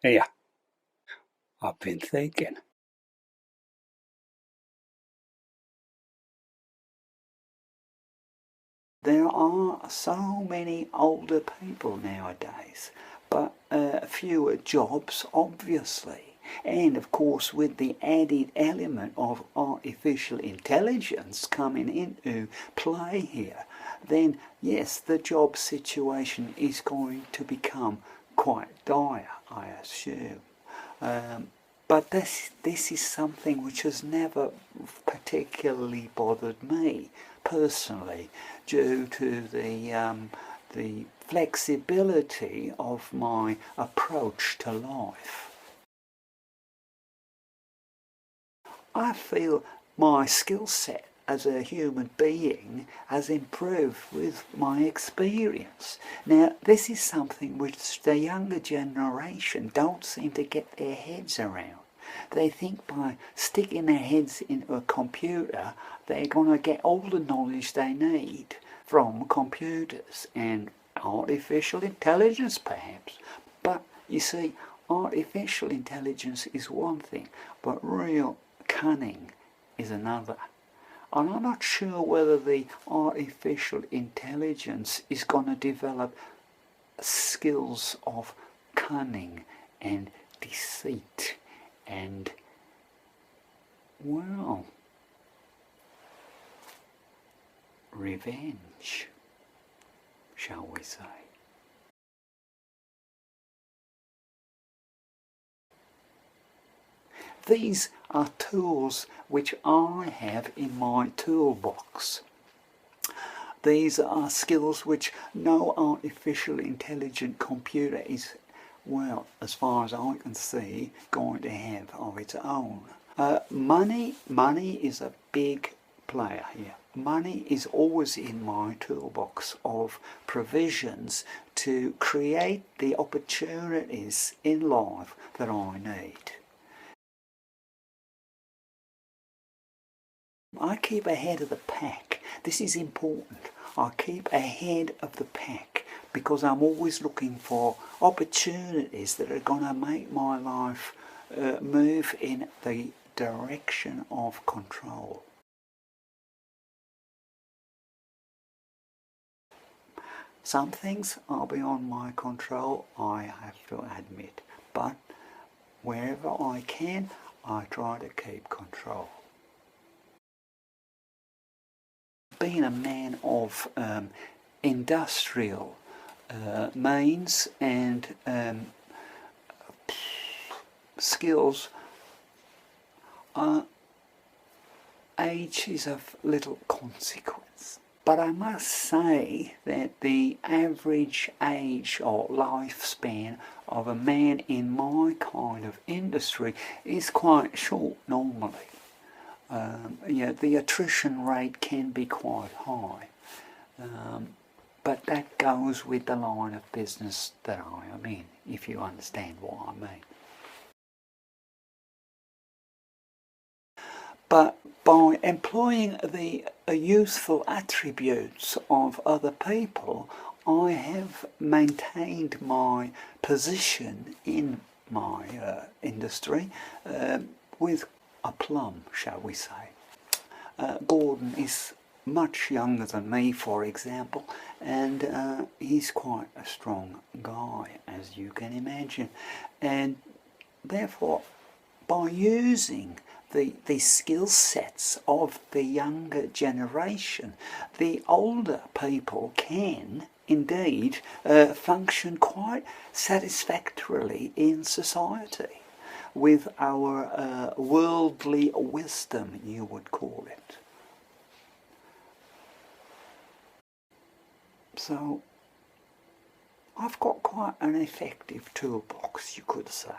Yeah, I've been thinking. There are so many older people nowadays, but fewer jobs, obviously. And of course, with the added element of artificial intelligence coming into play here, then yes, the job situation is going to become quite dire, I assume. But this is something which has never particularly bothered me personally, due to the flexibility of my approach to life. I feel my skill set as a human being has improved with my experience. Now, this is something which the younger generation don't seem to get their heads around. They think by sticking their heads into a computer, they're going to get all the knowledge they need from computers and artificial intelligence, perhaps. But you see, artificial intelligence is one thing, but real cunning is another. And I'm not sure whether the artificial intelligence is going to develop skills of cunning and deceit and, well, revenge, shall we say. These are tools which I have in my toolbox. These are skills which no artificial intelligent computer is, well, as far as I can see, going to have of its own. Money is a big player here. Money is always in my toolbox of provisions to create the opportunities in life that I need. I keep ahead of the pack. This is important. I keep ahead of the pack because I'm always looking for opportunities that are going to make my life move in the direction of control. Some things are beyond my control, I have to admit, but wherever I can, I try to keep control. Being a man of industrial means and skills, age is of little consequence. But I must say that the average age or lifespan of a man in my kind of industry is quite short normally. The attrition rate can be quite high, but that goes with the line of business that I am in, if you understand what I mean. But by employing the useful attributes of other people, I have maintained my position in my industry with aplomb, shall we say. Gordon is much younger than me, for example, and he's quite a strong guy, as you can imagine. And therefore, by using the skill sets of the younger generation, the older people can indeed function quite satisfactorily in society with our worldly wisdom, you would call it. So I've got quite an effective toolbox, you could say.